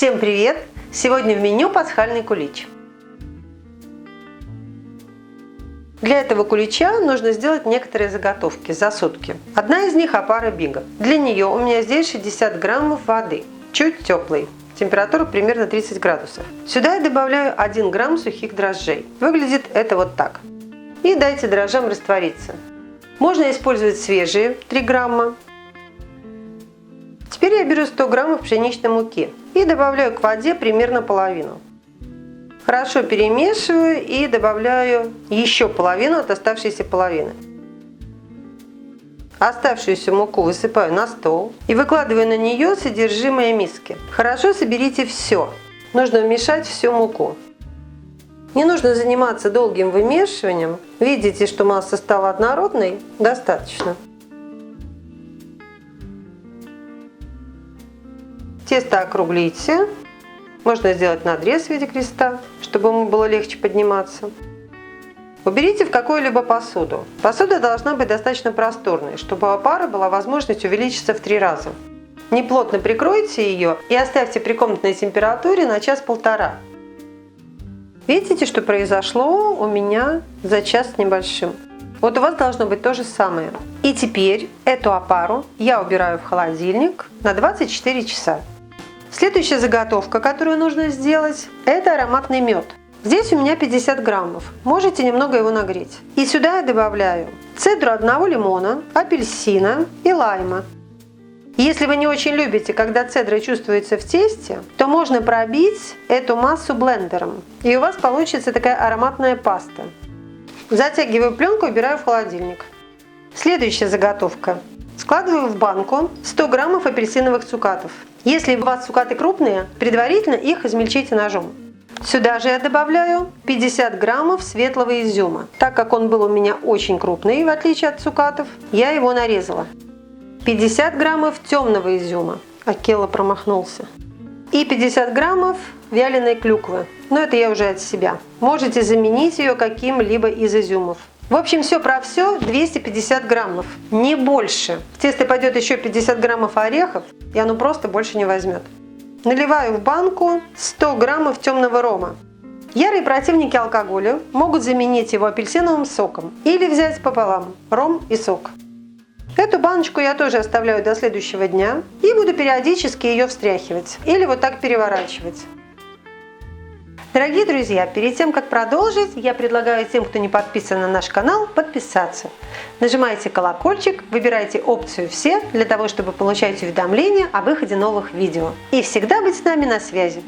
Всем привет! Сегодня в меню пасхальный кулич. Для этого кулича нужно сделать некоторые заготовки за сутки. Одна из них опара бига. Для нее у меня здесь 60 граммов воды, чуть теплой. Температура примерно 30 градусов. Сюда я добавляю 1 грамм сухих дрожжей. Выглядит это вот так. И дайте дрожжам раствориться. Можно использовать свежие 3 грамма. Теперь я беру 100 граммов пшеничной муки и добавляю к воде примерно половину. Хорошо перемешиваю и добавляю еще половину от оставшейся половины. Оставшуюся муку высыпаю на стол и выкладываю на нее содержимое миски. Хорошо соберите все. Нужно вмешать всю муку. Не нужно заниматься долгим вымешиванием. Видите, что масса стала однородной? Достаточно. Тесто округлите. Можно сделать надрез в виде креста, чтобы ему было легче подниматься. Уберите в какую-либо посуду. Посуда должна быть достаточно просторной, чтобы у опары была возможность увеличиться в 3 раза. Неплотно прикройте ее и оставьте при комнатной температуре на час-полтора. Видите, что произошло у меня за час с небольшим? Вот у вас должно быть то же самое. И теперь эту опару я убираю в холодильник на 24 часа. Следующая заготовка, которую нужно сделать, это ароматный мед. Здесь у меня 50 граммов. Можете немного его нагреть. И сюда я добавляю цедру одного лимона, апельсина и лайма. Если вы не очень любите, когда цедра чувствуется в тесте, то можно пробить эту массу блендером. И у вас получится такая ароматная паста. Затягиваю пленку и убираю в холодильник. Следующая заготовка. Складываю в банку 100 граммов апельсиновых цукатов. Если у вас цукаты крупные, предварительно их измельчите ножом. Сюда же я добавляю 50 граммов светлого изюма. Так как он был у меня очень крупный, в отличие от цукатов, я его нарезала. 50 граммов темного изюма. Акела промахнулся. И 50 граммов вяленой клюквы. Но это я уже от себя. Можете заменить ее каким-либо из изюмов. В общем, все про все 250 граммов, не больше. В тесто пойдет еще 50 граммов орехов, и оно просто больше не возьмет. Наливаю в банку 100 граммов темного рома. Ярые противники алкоголя могут заменить его апельсиновым соком или взять пополам ром и сок. Эту баночку я тоже оставляю до следующего дня и буду периодически ее встряхивать или вот так переворачивать. Дорогие друзья, перед тем как продолжить, я предлагаю тем, кто не подписан на наш канал, подписаться. Нажимайте колокольчик, выбирайте опцию «Все» для того, чтобы получать уведомления о выходе новых видео. И всегда быть с нами на связи.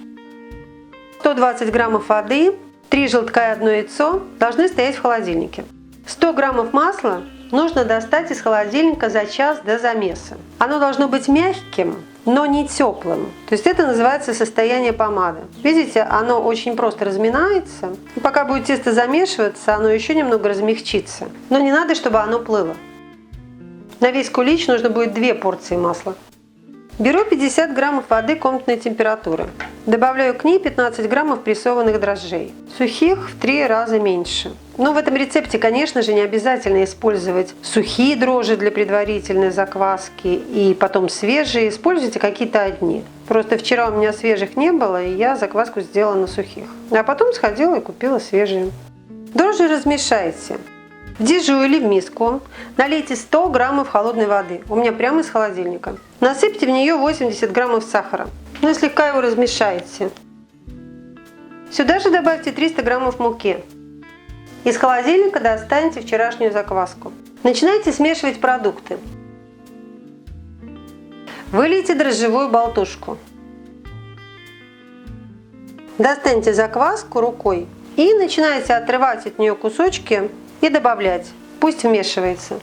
120 граммов воды, 3 желтка и 1 яйцо должны стоять в холодильнике. 100 граммов масла нужно достать из холодильника за час до замеса. Оно должно быть мягким, но не теплым. То есть это называется состояние помады. Видите, оно очень просто разминается. И пока будет тесто замешиваться, оно еще немного размягчится. Но не надо, чтобы оно плыло. На весь кулич нужно будет 2 порции масла. Беру 50 граммов воды комнатной температуры. Добавляю к ней 15 граммов прессованных дрожжей. Сухих в 3 раза меньше. Но в этом рецепте, конечно же, не обязательно использовать сухие дрожжи для предварительной закваски и потом свежие. Используйте какие-то одни. Просто вчера у меня свежих не было, и я закваску сделала на сухих. А потом сходила и купила свежие. Дрожжи размешайте. В дежу или в миску налейте 100 граммов холодной воды, у меня прямо из холодильника. Насыпьте в нее 80 граммов сахара, и слегка его размешайте. Сюда же добавьте 300 граммов муки. Из холодильника достаньте вчерашнюю закваску. Начинайте смешивать продукты. Вылейте дрожжевую болтушку. Достаньте закваску рукой и начинайте отрывать от нее кусочки и добавлять. Пусть вмешивается.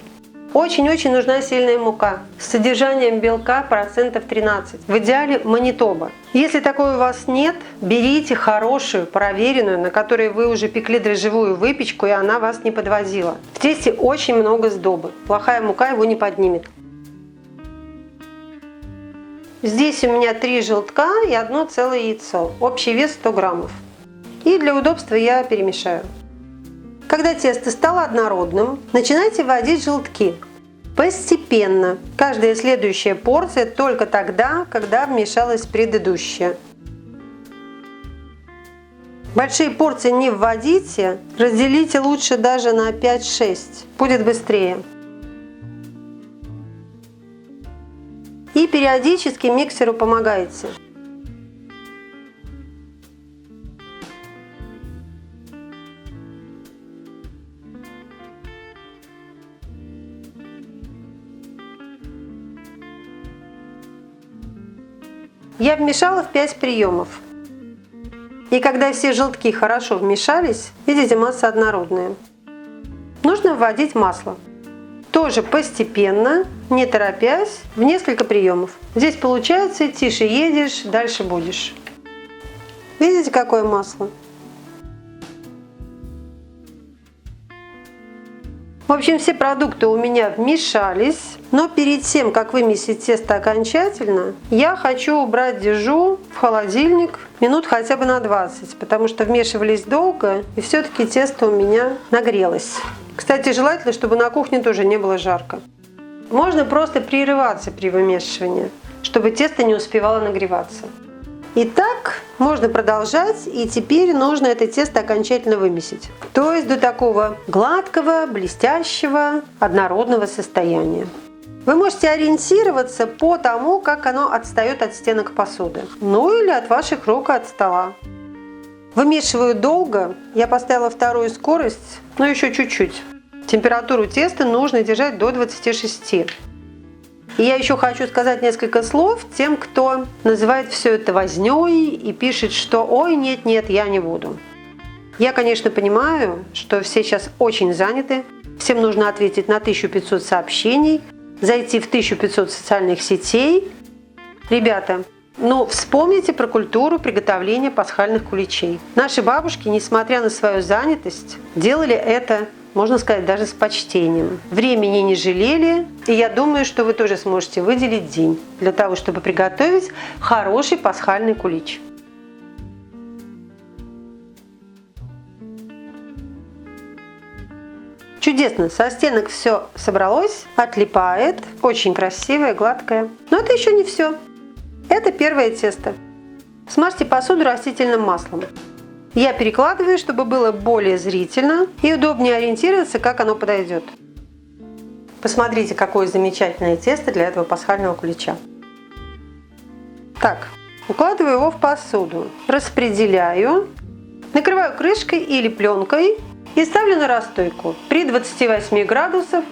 Очень-очень нужна сильная мука с содержанием белка процентов 13. В идеале Манитоба. Если такой у вас нет, берите хорошую, проверенную, на которой вы уже пекли дрожжевую выпечку, и она вас не подводила. В тесте очень много сдобы. Плохая мука его не поднимет. Здесь у меня 3 желтка и 1 целое яйцо. Общий вес 100 граммов. И для удобства я перемешаю. Когда тесто стало однородным, начинайте вводить желтки. Постепенно. Каждая следующая порция только тогда, когда вмешалась предыдущая. Большие порции не вводите, разделите лучше даже на 5-6, будет быстрее. И периодически миксеру помогайте. Я вмешала в 5 приемов. И когда все желтки хорошо вмешались, видите, масса однородная. Нужно вводить масло. Тоже постепенно, не торопясь, в несколько приемов. Здесь получается тише едешь, дальше будешь. Видите, какое масло? В общем, все продукты у меня вмешались, но перед тем, как вымесить тесто окончательно, я хочу убрать дежу в холодильник минут хотя бы на 20, потому что вмешивались долго, и все-таки тесто у меня нагрелось. Кстати, желательно, чтобы на кухне тоже не было жарко. Можно просто прерываться при вымешивании, чтобы тесто не успевало нагреваться. Итак, можно продолжать, и теперь нужно это тесто окончательно вымесить. То есть до такого гладкого, блестящего, однородного состояния. Вы можете ориентироваться по тому, как оно отстает от стенок посуды. Ну или от ваших рук от стола. Вымешиваю долго. Я поставила вторую скорость, но еще чуть-чуть. Температуру теста нужно держать до 26. И я еще хочу сказать несколько слов тем, кто называет все это вознёй и пишет, что «Ой, нет, я не буду». Я, конечно, понимаю, что все сейчас очень заняты, всем нужно ответить на 1500 сообщений, зайти в 1500 социальных сетей. Ребята, вспомните про культуру приготовления пасхальных куличей. Наши бабушки, несмотря на свою занятость, делали это, можно сказать, даже с почтением. Времени не жалели, и я думаю, что вы тоже сможете выделить день для того, чтобы приготовить хороший пасхальный кулич. Чудесно, со стенок все собралось, отлипает, очень красивое, гладкое. Но это еще не все. Это первое тесто. Смажьте посуду растительным маслом. Я перекладываю, чтобы было более зрительно и удобнее ориентироваться, как оно подойдет. Посмотрите, какое замечательное тесто для этого пасхального кулича. Так, укладываю его в посуду, распределяю, накрываю крышкой или пленкой и ставлю на расстойку при 28 градусах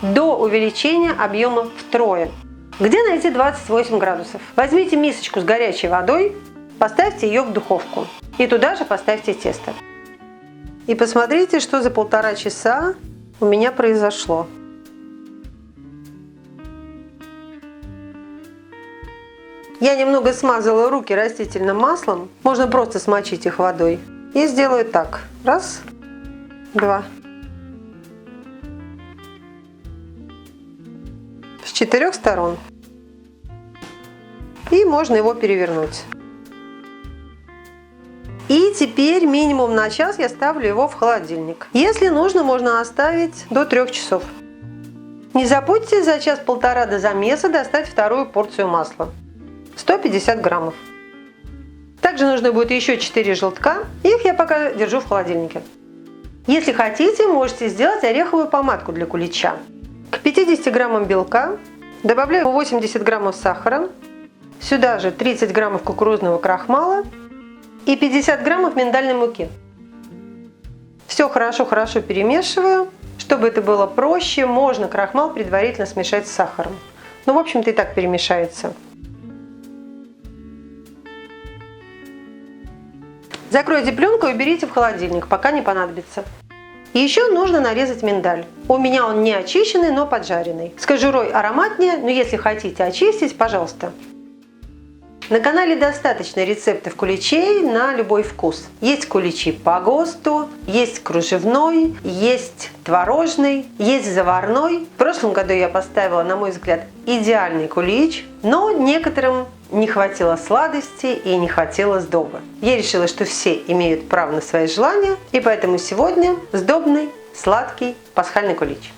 до увеличения объема втрое. Где найти 28 градусов? Возьмите мисочку с горячей водой, поставьте ее в духовку и туда же поставьте тесто. И посмотрите, что за 1,5 часа у меня произошло. Я немного смазала руки растительным маслом, можно просто смочить их водой. И сделаю так. Раз, два. С 4 сторон. И можно его перевернуть. И теперь минимум на час я ставлю его в холодильник. Если нужно, можно оставить до 3 часов. Не забудьте за час-полтора до замеса достать вторую порцию масла. 150 граммов. Также нужно будет еще 4 желтка. Их я пока держу в холодильнике. Если хотите, можете сделать ореховую помадку для кулича. К 50 граммам белка добавляю 80 граммов сахара. Сюда же 30 граммов кукурузного крахмала и 50 граммов миндальной муки. Все хорошо перемешиваю. Чтобы это было проще, можно крахмал предварительно смешать с сахаром. В общем-то, и так перемешается. Закройте пленку и уберите в холодильник, пока не понадобится. И еще нужно нарезать миндаль. У меня он не очищенный, но поджаренный. С кожурой ароматнее, но если хотите очистить, пожалуйста. На канале достаточно рецептов куличей на любой вкус. Есть куличи по ГОСТу, есть кружевной, есть творожный, есть заварной. В прошлом году я поставила, на мой взгляд, идеальный кулич, но некоторым не хватило сладости и не хватило сдобы. Я решила, что все имеют право на свои желания, и поэтому сегодня сдобный, сладкий пасхальный кулич.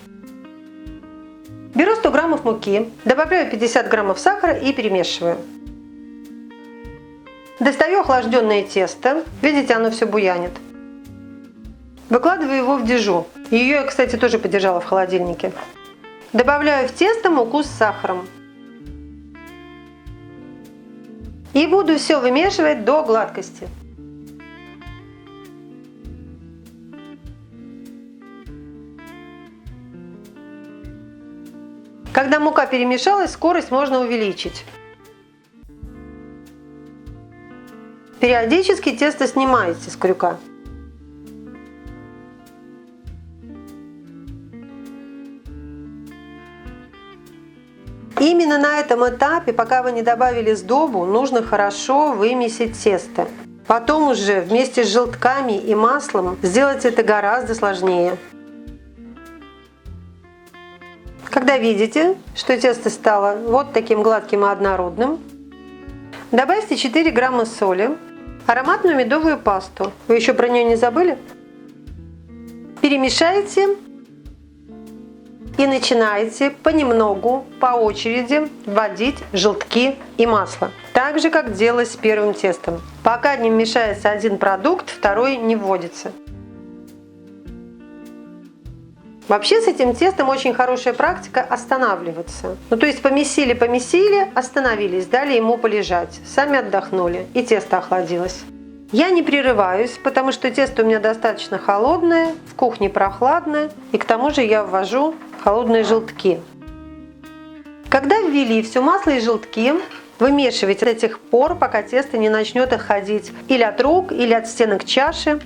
Беру 100 граммов муки, добавляю 50 граммов сахара и перемешиваю. Достаю охлажденное тесто. Видите, оно все буянит. Выкладываю его в дежу. Ее я, кстати, тоже подержала в холодильнике. Добавляю в тесто муку с сахаром. И буду все вымешивать до гладкости. Когда мука перемешалась, скорость можно увеличить. Периодически тесто снимаете с крюка. Именно на этом этапе, пока вы не добавили сдобу, нужно хорошо вымесить тесто. Потом уже вместе с желтками и маслом сделать это гораздо сложнее. Когда видите, что тесто стало вот таким гладким и однородным, добавьте 4 грамма соли, ароматную медовую пасту. Вы еще про нее не забыли? Перемешайте и начинайте понемногу, по очереди вводить желтки и масло. Так же, как делалось с первым тестом. Пока не вмешается один продукт, второй не вводится. Вообще с этим тестом очень хорошая практика останавливаться. То есть помесили, остановились, дали ему полежать. Сами отдохнули и тесто охладилось. Я не прерываюсь, потому что тесто у меня достаточно холодное, в кухне прохладное, и к тому же я ввожу холодные желтки. Когда ввели все масло и желтки, вымешивайте до тех пор, пока тесто не начнет отходить или от рук, или от стенок чаши.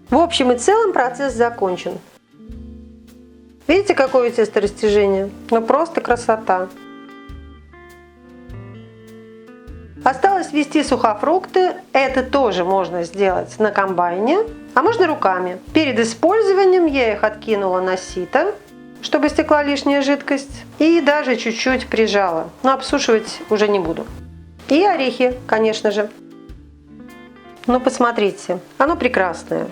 В общем и целом процесс закончен. Видите, какое тесто растяжение? Просто красота. Осталось ввести сухофрукты. Это тоже можно сделать на комбайне, а можно руками. Перед использованием я их откинула на сито, чтобы стекла лишняя жидкость, и даже чуть-чуть прижала. Но обсушивать уже не буду. И орехи, конечно же. Посмотрите, оно прекрасное.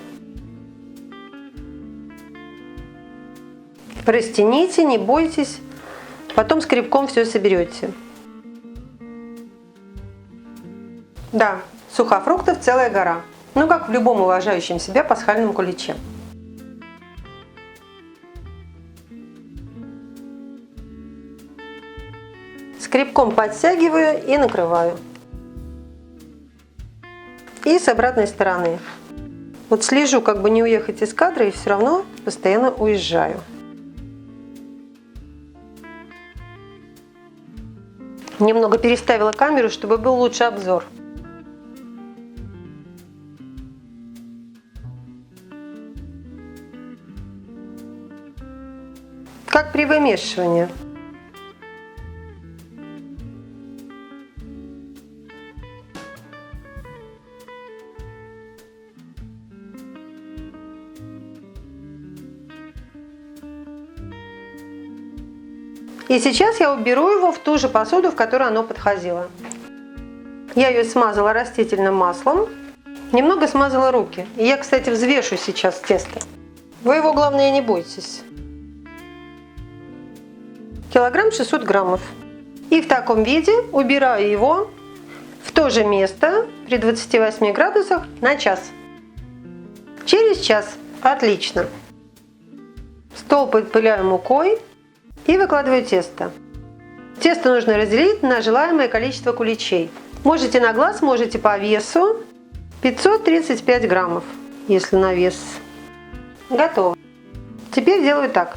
Растяните, не бойтесь, потом скребком все соберете. Да, сухофруктов целая гора. Как в любом уважающем себя пасхальном куличе. Скребком подтягиваю и накрываю. И с обратной стороны. Слежу, как бы не уехать из кадра, и все равно постоянно уезжаю. Немного переставила камеру, чтобы был лучше обзор. Как при вымешивании. И сейчас я уберу его в ту же посуду, в которую оно подходило. Я ее смазала растительным маслом, немного смазала руки. И я, кстати, взвешу сейчас тесто. Вы его, главное, не бойтесь. Килограмм 600 граммов. И в таком виде убираю его в то же место при 28 градусах на час. Через час. Отлично. Стол подпыляю мукой. И выкладываю тесто. Тесто нужно разделить на желаемое количество куличей. Можете на глаз, можете по весу. 535 граммов, если на вес. Готово. Теперь делаю так.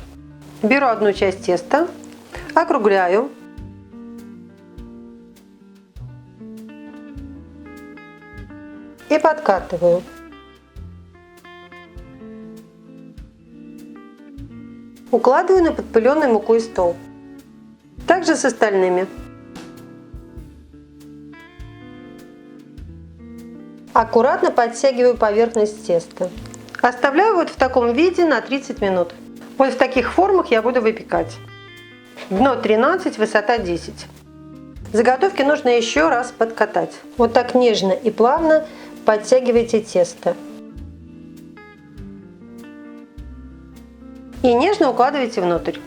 Беру одну часть теста, округляю. И подкатываю. Укладываю на подпыленный мукой стол. Также с остальными. Аккуратно подтягиваю поверхность теста. Оставляю в таком виде на 30 минут. В таких формах я буду выпекать. Дно 13, высота 10. Заготовки нужно еще раз подкатать. Так нежно и плавно подтягивайте тесто. И нежно укладывайте внутрь.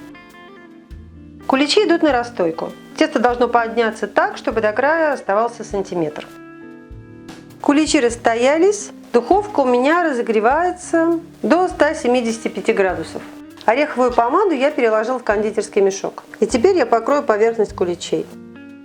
Куличи идут на расстойку. Тесто должно подняться так, чтобы до края оставался сантиметр. Куличи расстоялись. Духовка у меня разогревается до 175 градусов. Ореховую помаду я переложила в кондитерский мешок. И теперь я покрою поверхность куличей.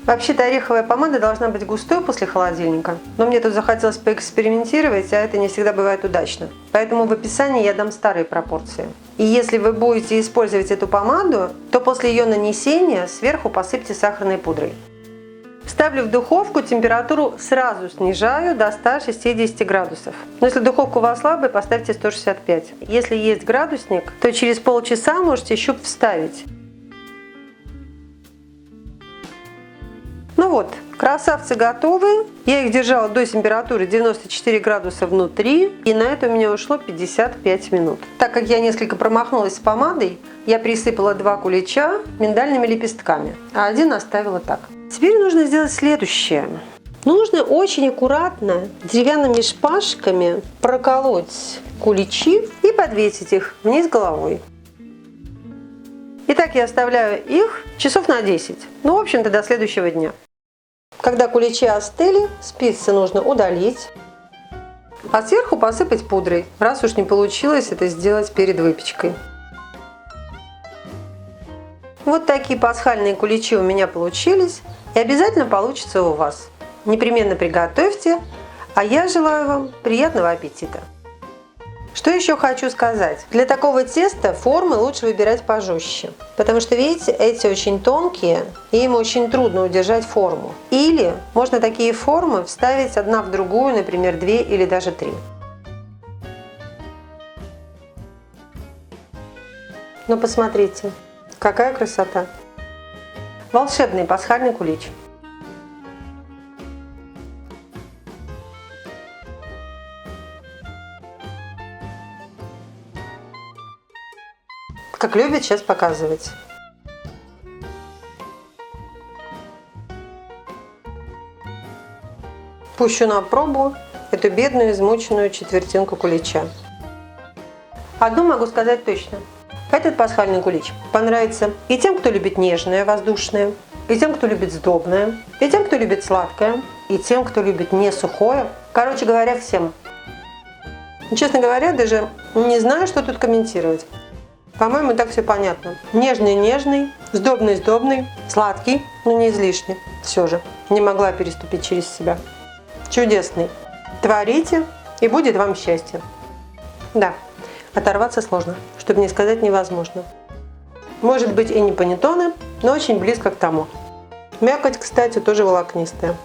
Вообще-то ореховая помада должна быть густой после холодильника, но мне тут захотелось поэкспериментировать, а это не всегда бывает удачно. Поэтому в описании я дам старые пропорции. И если вы будете использовать эту помаду, то после ее нанесения сверху посыпьте сахарной пудрой. Ставлю в духовку, температуру сразу снижаю до 160 градусов. Но если духовка у вас слабая, поставьте 165. Если есть градусник, то через полчаса можете щуп вставить. Ну вот, красавцы готовы. Я их держала до температуры 94 градуса внутри, и на это у меня ушло 55 минут. Так как я несколько промахнулась с помадой, я присыпала 2 кулича миндальными лепестками, а один оставила так. Теперь нужно сделать следующее. Нужно очень аккуратно деревянными шпажками проколоть куличи и подвесить их вниз головой. Итак, я оставляю их часов на 10, ну, в общем-то, до следующего дня. Когда куличи остыли, спицы нужно удалить, а сверху посыпать пудрой, раз уж не получилось это сделать перед выпечкой. Вот такие пасхальные куличи у меня получились, и обязательно получится у вас. Непременно приготовьте, а я желаю вам приятного аппетита. Что еще хочу сказать? Для такого теста формы лучше выбирать пожестче, потому что, видите, эти очень тонкие, и им очень трудно удержать форму. Или можно такие формы вставить одна в другую, например, 2 или даже 3. Ну посмотрите, какая красота! Волшебный пасхальный кулич. Как любят сейчас показывать. Пущу на пробу эту бедную измученную четвертинку кулича. Одно могу сказать точно. Этот пасхальный кулич понравится и тем, кто любит нежное, воздушное, и тем, кто любит сдобное, и тем, кто любит сладкое, и тем, кто любит не сухое. Короче говоря, всем. Честно говоря, даже не знаю, что тут комментировать. По-моему, так все понятно. Нежный-нежный, сдобный-сдобный, сладкий, но не излишне. Все же, не могла переступить через себя. Чудесный. Творите, и будет вам счастье. Да, оторваться сложно, чтобы не сказать невозможно. Может быть и не панеттоне, но очень близко к тому. Мякоть, кстати, тоже волокнистая.